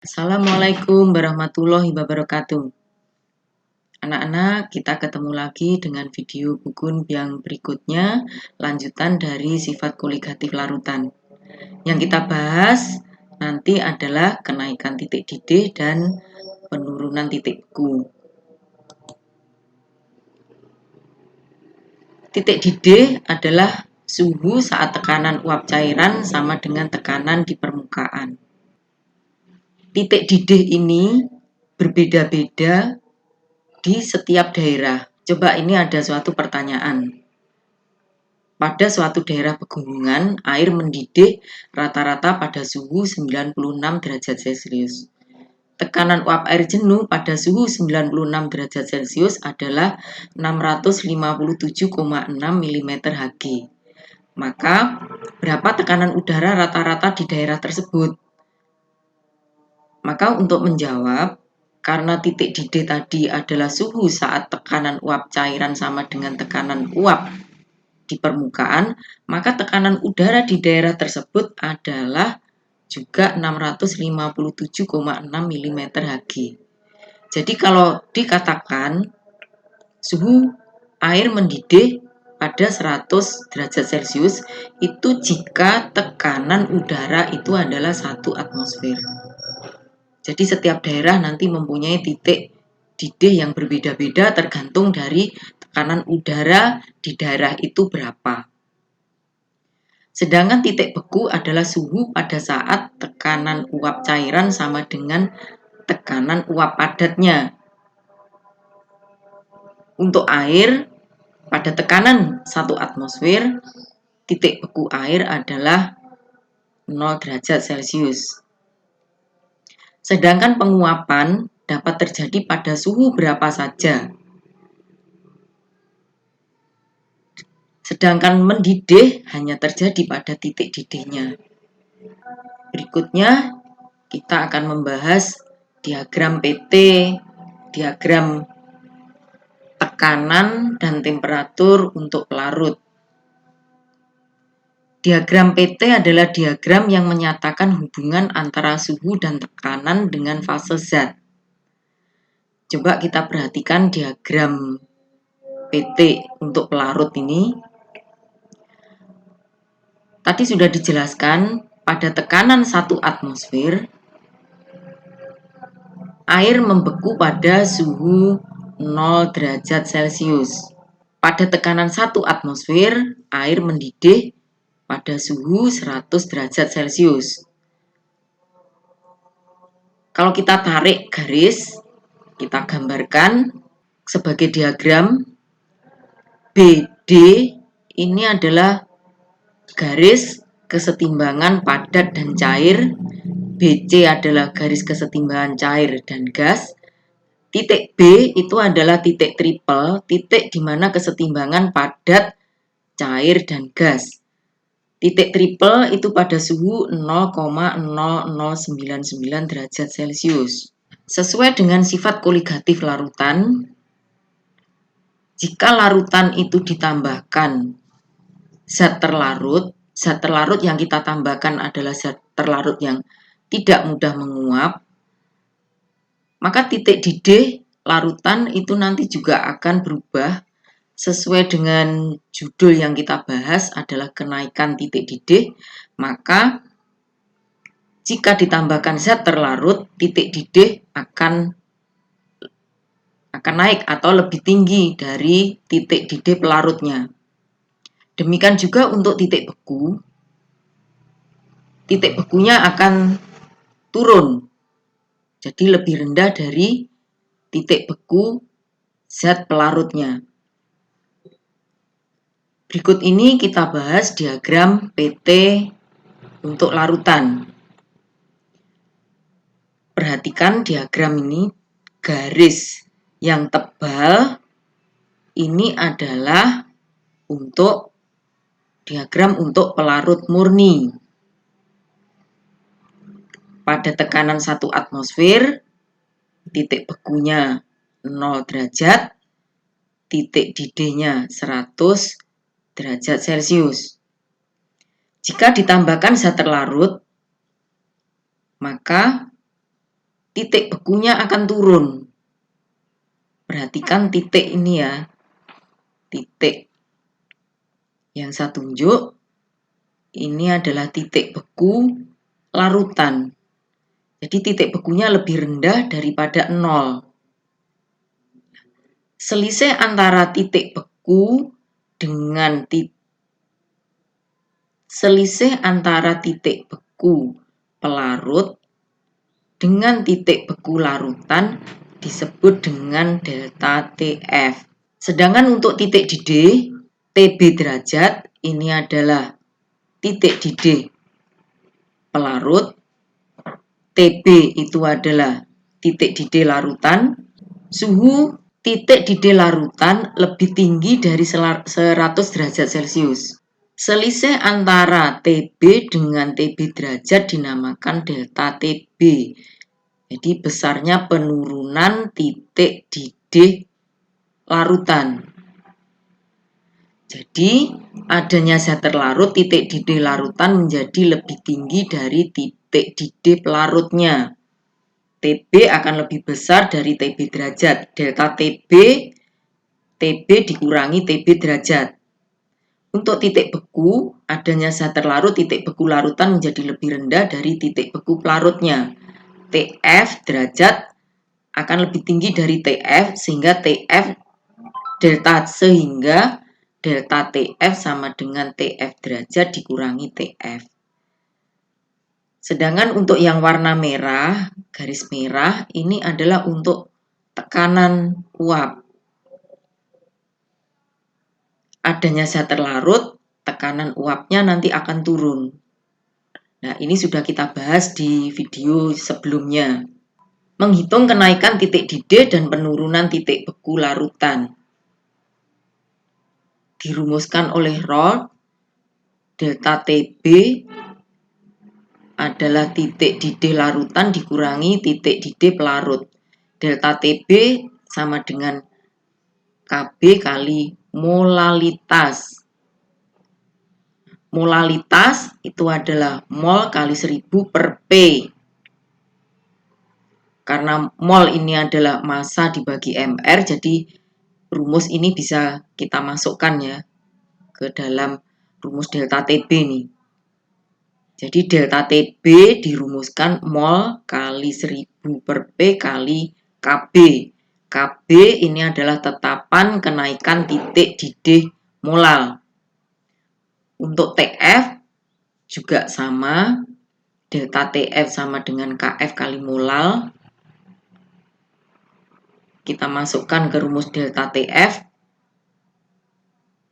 Assalamualaikum warahmatullahi wabarakatuh. Anak-anak, kita ketemu lagi dengan video bukun yang berikutnya, lanjutan dari sifat koligatif larutan. Yang kita bahas nanti adalah kenaikan titik didih dan penurunan titik beku. Titik didih adalah suhu saat tekanan uap cairan sama dengan tekanan di permukaan. Titik didih ini berbeda-beda di setiap daerah. Coba ini ada suatu pertanyaan. Pada suatu daerah pegunungan, air mendidih rata-rata pada suhu 96 derajat Celcius. Tekanan uap air jenuh pada suhu 96 derajat Celcius adalah 657,6 mm Hg. Maka, berapa tekanan udara rata-rata di daerah tersebut? Maka untuk menjawab, karena titik didih tadi adalah suhu saat tekanan uap cairan sama dengan tekanan uap di permukaan, maka tekanan udara di daerah tersebut adalah juga 657,6 mm Hg. Jadi kalau dikatakan suhu air mendidih pada 100 derajat Celcius itu jika tekanan udara itu adalah 1 atmosfer. Jadi setiap daerah nanti mempunyai titik didih yang berbeda-beda tergantung dari tekanan udara di daerah itu berapa. Sedangkan titik beku adalah suhu pada saat tekanan uap cairan sama dengan tekanan uap padatnya. Untuk air, pada tekanan 1 atmosfer, titik beku air adalah 0 derajat Celcius. Sedangkan penguapan dapat terjadi pada suhu berapa saja. Sedangkan mendidih hanya terjadi pada titik didihnya. Berikutnya kita akan membahas diagram PT, diagram tekanan dan temperatur untuk pelarut. Diagram PT adalah diagram yang menyatakan hubungan antara suhu dan tekanan dengan fase zat. Coba kita perhatikan diagram PT untuk pelarut ini. Tadi sudah dijelaskan, pada tekanan 1 atmosfer, air membeku pada suhu 0 derajat Celcius. Pada tekanan 1 atmosfer, air mendidih pada suhu 100 derajat Celcius. Kalau kita tarik garis, kita gambarkan sebagai diagram, BD ini adalah garis kesetimbangan padat dan cair, BC adalah garis kesetimbangan cair dan gas, titik B itu adalah titik triple, titik di mana kesetimbangan padat, cair, dan gas. Titik triple itu pada suhu 0,0099 derajat Celcius. Sesuai dengan sifat koligatif larutan, jika larutan itu ditambahkan zat terlarut yang kita tambahkan adalah zat terlarut yang tidak mudah menguap, maka titik didih larutan itu nanti juga akan berubah sesuai dengan judul yang kita bahas adalah kenaikan titik didih. Maka jika ditambahkan zat terlarut, titik didih akan naik atau lebih tinggi dari titik didih pelarutnya. Demikian juga untuk titik beku. Titik bekunya akan turun. Jadi lebih rendah dari titik beku zat pelarutnya. Berikut ini kita bahas diagram PT untuk larutan. Perhatikan diagram ini, garis yang tebal ini adalah untuk diagram untuk pelarut murni. Pada tekanan 1 atmosfer, titik bekunya 0 derajat, titik didihnya 100 derajat Celcius. Jika ditambahkan zat terlarut, maka titik bekunya akan turun. Perhatikan titik ini ya, titik yang saya tunjuk ini adalah titik beku larutan. Jadi titik bekunya lebih rendah daripada 0. Selisih antara titik beku dengan selisih antara titik beku pelarut dengan titik beku larutan disebut dengan delta TF. Sedangkan untuk titik didih TB derajat ini adalah titik didih pelarut, TB itu adalah titik didih larutan. Suhu titik didih larutan lebih tinggi dari 100 derajat Celcius. Selisih antara TB dengan TB derajat dinamakan delta TB. Jadi besarnya penurunan titik didih larutan. Jadi adanya zat terlarut, titik didih larutan menjadi lebih tinggi dari titik didih pelarutnya. TB akan lebih besar dari TB derajat. Delta TB, TB dikurangi TB derajat. Untuk titik beku, adanya zat terlarut, titik beku larutan menjadi lebih rendah dari titik beku pelarutnya. TF derajat akan lebih tinggi dari TF sehingga delta TF sama dengan TF derajat dikurangi TF. Sedangkan untuk yang warna merah, garis merah, ini adalah untuk tekanan uap. Adanya zat terlarut, tekanan uapnya nanti akan turun. Nah, ini sudah kita bahas di video sebelumnya. Menghitung kenaikan titik didih dan penurunan titik beku larutan. Dirumuskan oleh Raoult, delta TB adalah titik didih larutan dikurangi titik didih pelarut. Delta TB sama dengan KB kali molalitas. Molalitas itu adalah mol kali 1000 per P. Karena mol ini adalah massa dibagi MR, jadi rumus ini bisa kita masukkan ya ke dalam rumus delta TB nih. Jadi delta TB dirumuskan mol kali 1000 per P kali KB. KB ini adalah tetapan kenaikan titik didih molal. Untuk TF juga sama, delta TF sama dengan KF kali molal. Kita masukkan ke rumus delta TF,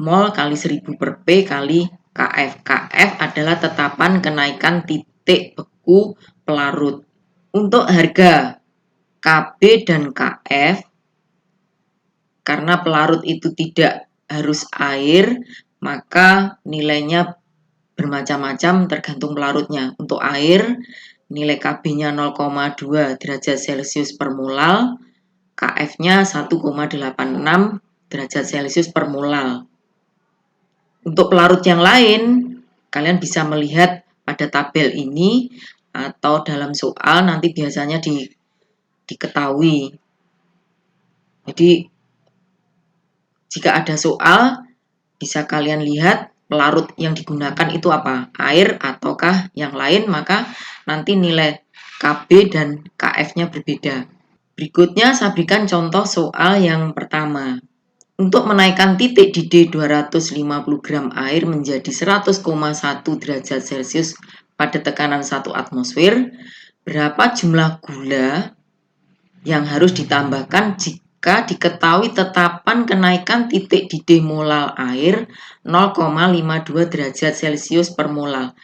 mol kali 1000 per P kali KF. KF adalah tetapan kenaikan titik beku pelarut. Untuk harga KB dan KF, karena pelarut itu tidak harus air, maka nilainya bermacam-macam tergantung pelarutnya. Untuk air, nilai KB-nya 0,2 derajat Celcius per molal, KF-nya 1,86 derajat Celcius per molal. Untuk pelarut yang lain, kalian bisa melihat pada tabel ini atau dalam soal nanti biasanya diketahui. Jadi, jika ada soal, bisa kalian lihat pelarut yang digunakan itu apa? Air ataukah yang lain, maka nanti nilai KB dan KF-nya berbeda. Berikutnya saya berikan contoh soal yang pertama. Untuk menaikkan titik didih 250 gram air menjadi 100,1 derajat Celcius pada tekanan 1 atmosfer, berapa jumlah gula yang harus ditambahkan jika diketahui tetapan kenaikan titik didih molal air 0,52 derajat Celcius per molal.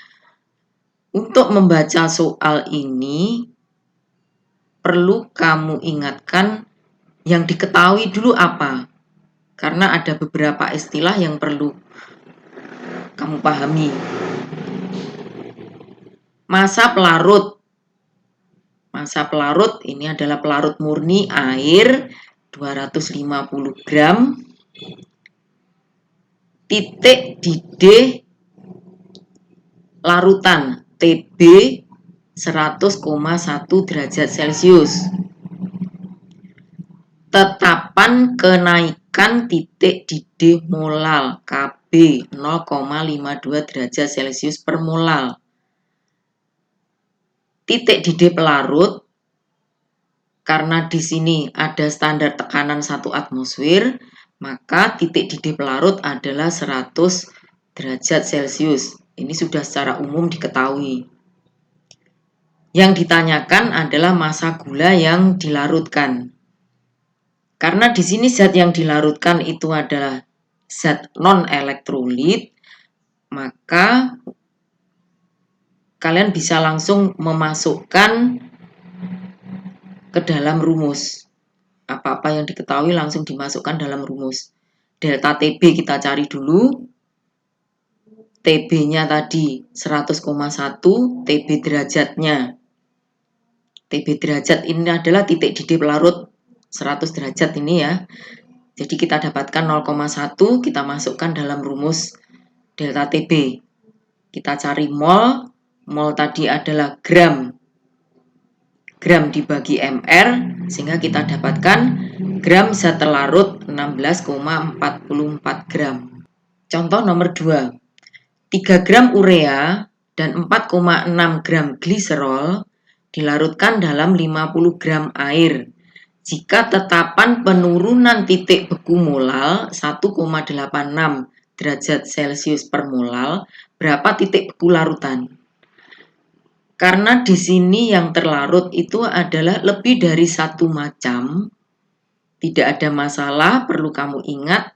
Untuk membaca soal ini, perlu kamu ingatkan yang diketahui dulu apa, karena ada beberapa istilah yang perlu kamu pahami. Massa pelarut. Massa pelarut ini adalah pelarut murni air 250 gram. Titik didih larutan TB 100,1 derajat Celcius. Tetapan kenaikan titik didih molal Kb 0,52 derajat Celcius per molal. Titik didih pelarut, karena di sini ada standar tekanan 1 atmosfer, maka titik didih pelarut adalah 100 derajat Celcius. Ini sudah secara umum diketahui. Yang ditanyakan adalah massa gula yang dilarutkan. Karena di sini zat yang dilarutkan itu adalah zat non-elektrolit, maka kalian bisa langsung memasukkan ke dalam rumus. Apa-apa yang diketahui langsung dimasukkan dalam rumus. Delta TB kita cari dulu. TB-nya tadi 100,1, TB derajatnya. TB derajat ini adalah titik didih pelarut 100 derajat ini ya. Jadi kita dapatkan 0,1, kita masukkan dalam rumus delta TB. Kita cari mol, mol tadi adalah gram. Gram dibagi mr, sehingga kita dapatkan gram zat terlarut 16,44 gram. Contoh nomor 2. 3 gram urea dan 4,6 gram gliserol dilarutkan dalam 50 gram air. Jika tetapan penurunan titik beku molal 1,86 derajat Celcius per molal, berapa titik beku larutan? Karena di sini yang terlarut itu adalah lebih dari satu macam, tidak ada masalah, perlu kamu ingat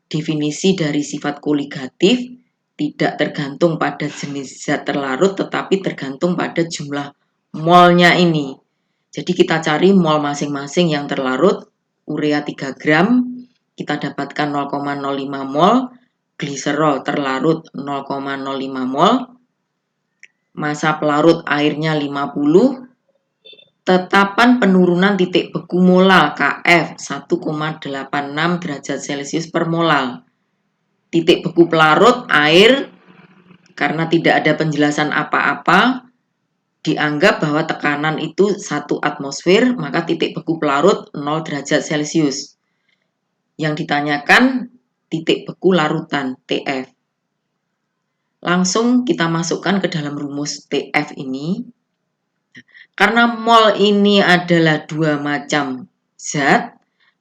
definisi dari sifat koligatif tidak tergantung pada jenis zat terlarut, tetapi tergantung pada jumlah molnya ini. Jadi kita cari mol masing-masing yang terlarut. Urea 3 gram, kita dapatkan 0,05 mol. Gliserol terlarut 0,05 mol. Massa pelarut airnya 50. Tetapan penurunan titik beku molal Kf 1,86 derajat Celcius per molal. Titik beku pelarut air, karena tidak ada penjelasan apa-apa, dianggap bahwa tekanan itu 1 atmosfer, maka titik beku pelarut 0 derajat Celcius. Yang ditanyakan titik beku larutan, TF. Langsung kita masukkan ke dalam rumus TF ini. Karena mol ini adalah 2 macam zat,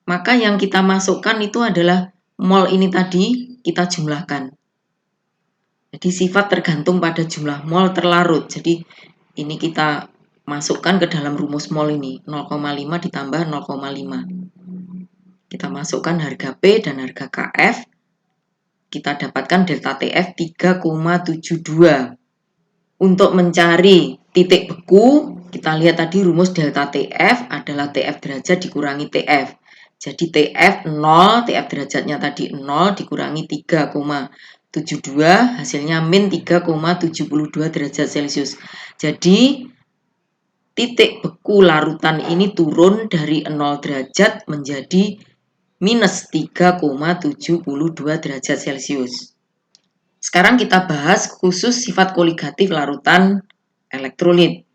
maka yang kita masukkan itu adalah mol ini tadi kita jumlahkan. Jadi sifat tergantung pada jumlah mol terlarut. Jadi ini kita masukkan ke dalam rumus mol ini, 0,5 ditambah 0,5. Kita masukkan harga P dan harga Kf. Kita dapatkan delta TF 3,72. Untuk mencari titik beku, kita lihat tadi rumus delta TF adalah TF derajat dikurangi TF. Jadi TF 0, TF derajatnya tadi 0 dikurangi 3,72, hasilnya min 3,72 derajat Celcius. Jadi titik beku larutan ini turun dari 0 derajat menjadi minus 3,72 derajat Celcius. Sekarang kita bahas khusus sifat koligatif larutan elektrolit.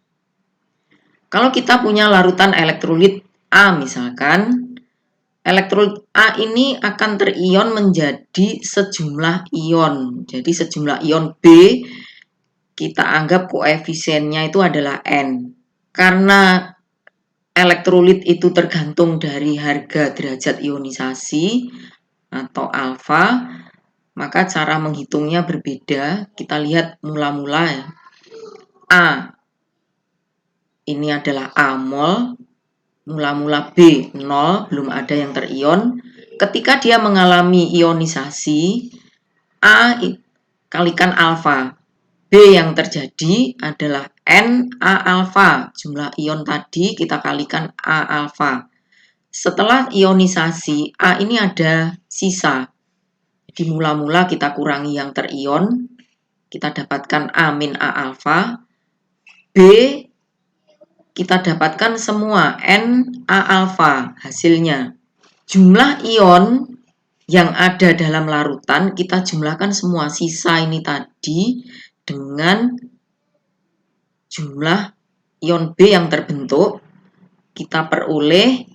Kalau kita punya larutan elektrolit A misalkan, elektrolit A ini akan terion menjadi sejumlah ion. Jadi sejumlah ion B kita anggap koefisiennya itu adalah N. Karena elektrolit itu tergantung dari harga derajat ionisasi atau alfa, maka cara menghitungnya berbeda. Kita lihat mula-mula ya. A ini adalah A mol, mula-mula B 0, belum ada yang terion. Ketika dia mengalami ionisasi, A kalikan alfa. B yang terjadi adalah Na alfa. Jumlah ion tadi kita kalikan A alfa. Setelah ionisasi, A ini ada sisa. Jadi mula-mula kita kurangi yang terion, kita dapatkan A min A alfa. B kita dapatkan semua Na alfa hasilnya. Jumlah ion yang ada dalam larutan kita jumlahkan semua, sisa ini tadi dengan jumlah ion B yang terbentuk, kita peroleh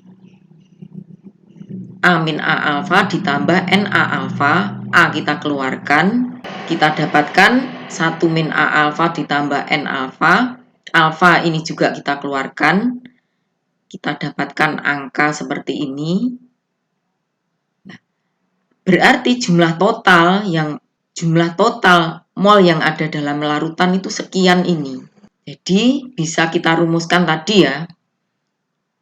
A min A alfa ditambah Na alfa. A kita keluarkan, kita dapatkan 1 min A alfa ditambah N alfa. Alfa ini juga kita keluarkan, kita dapatkan angka seperti ini. Nah, berarti jumlah total mol yang ada dalam larutan itu sekian ini. Jadi bisa kita rumuskan tadi ya,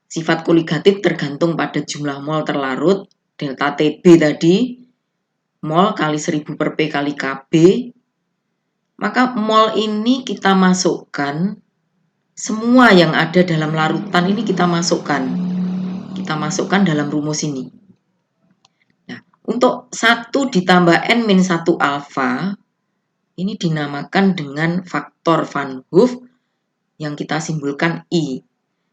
sifat koligatif tergantung pada jumlah mol terlarut, delta TB tadi, mol kali 1000 per P kali KB. Maka mol ini kita masukkan, semua yang ada dalam larutan ini kita masukkan. Kita masukkan dalam rumus ini. Nah, untuk 1 ditambah N min 1 alfa, ini dinamakan dengan faktor Van Hoff yang kita simbolkan I.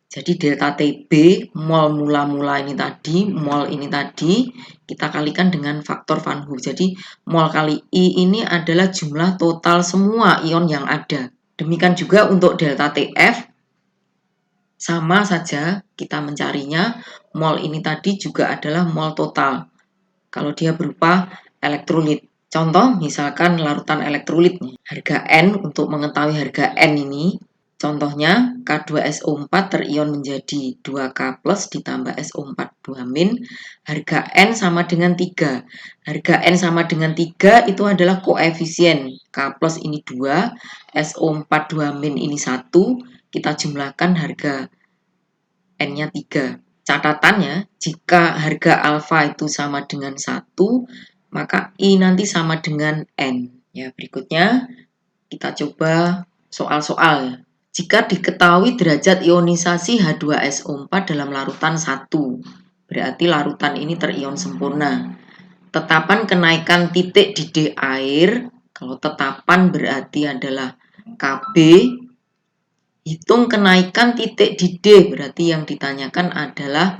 Jadi delta TB, mol mula-mula ini tadi, mol ini tadi, kita kalikan dengan faktor Van Hoff. Jadi mol kali I ini adalah jumlah total semua ion yang ada. Demikian juga untuk delta TF, sama saja kita mencarinya, mol ini tadi juga adalah mol total. Kalau dia berupa elektrolit. Contoh misalkan larutan elektrolit, harga N, untuk mengetahui harga N ini, contohnya K2SO4 terion menjadi 2K plus ditambah SO4 2-, harga N sama dengan 3. Harga N sama dengan 3 itu adalah koefisien. K plus ini 2, SO4 2- ini 1, kita jumlahkan harga N-nya 3. Catatannya, jika harga alfa itu sama dengan 1, maka I nanti sama dengan N. Ya, berikutnya kita coba soal-soal. Jika diketahui derajat ionisasi H2SO4 dalam larutan 1, berarti larutan ini terion sempurna. Tetapan kenaikan titik didih air, kalau tetapan berarti adalah KB, hitung kenaikan titik didih, berarti yang ditanyakan adalah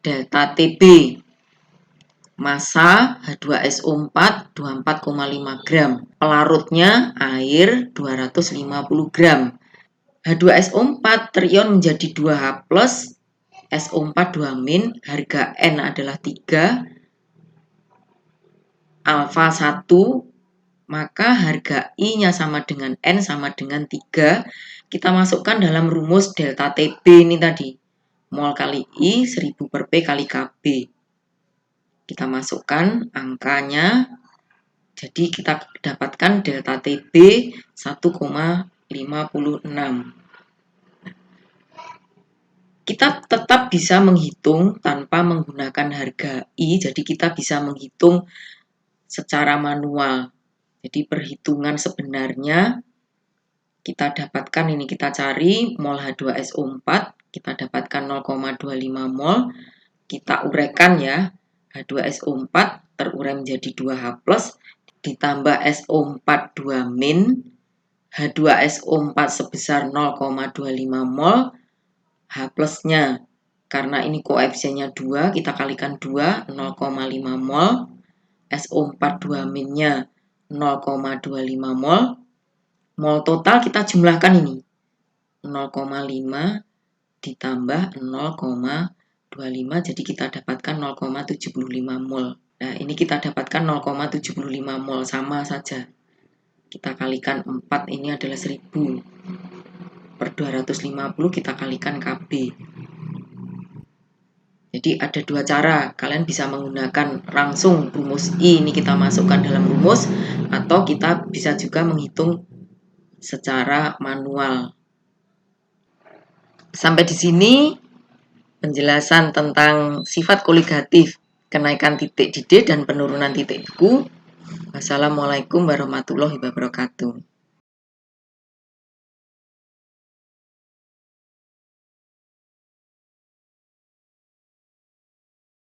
delta TB. Massa H2SO4 24,5 gram. Pelarutnya air 250 gram. H2SO4 terion menjadi 2H+, SO4 2-, harga N adalah 3, alfa 1, maka harga I-nya sama dengan N sama dengan 3. Kita masukkan dalam rumus delta TB ini tadi. Mol kali I 1000 per P kali KB. Kita masukkan angkanya. Jadi kita dapatkan delta TB 1,56. Kita tetap bisa menghitung tanpa menggunakan harga I. Jadi kita bisa menghitung secara manual. Jadi perhitungan sebenarnya kita dapatkan ini, kita cari mol H2SO4, kita dapatkan 0,25 mol, kita uraikan ya, H2SO4 terurai menjadi 2H+, ditambah SO4 2-, H2SO4 sebesar 0,25 mol, H plusnya, karena ini koefisiennya 2, kita kalikan 2, 0,5 mol, SO4 2-nya 0,25 mol, mol total kita jumlahkan ini, 0,5 ditambah 0,25, jadi kita dapatkan 0,75 mol. Nah, ini kita dapatkan 0,75 mol, sama saja. Kita kalikan 4, ini adalah 1000 per 250, kita kalikan KB. Jadi ada dua cara, kalian bisa menggunakan langsung rumus I, ini kita masukkan dalam rumus, atau kita bisa juga menghitung secara manual. Sampai di sini penjelasan tentang sifat koligatif, kenaikan titik didih dan penurunan titik beku. Wassalamualaikum warahmatullahi wabarakatuh.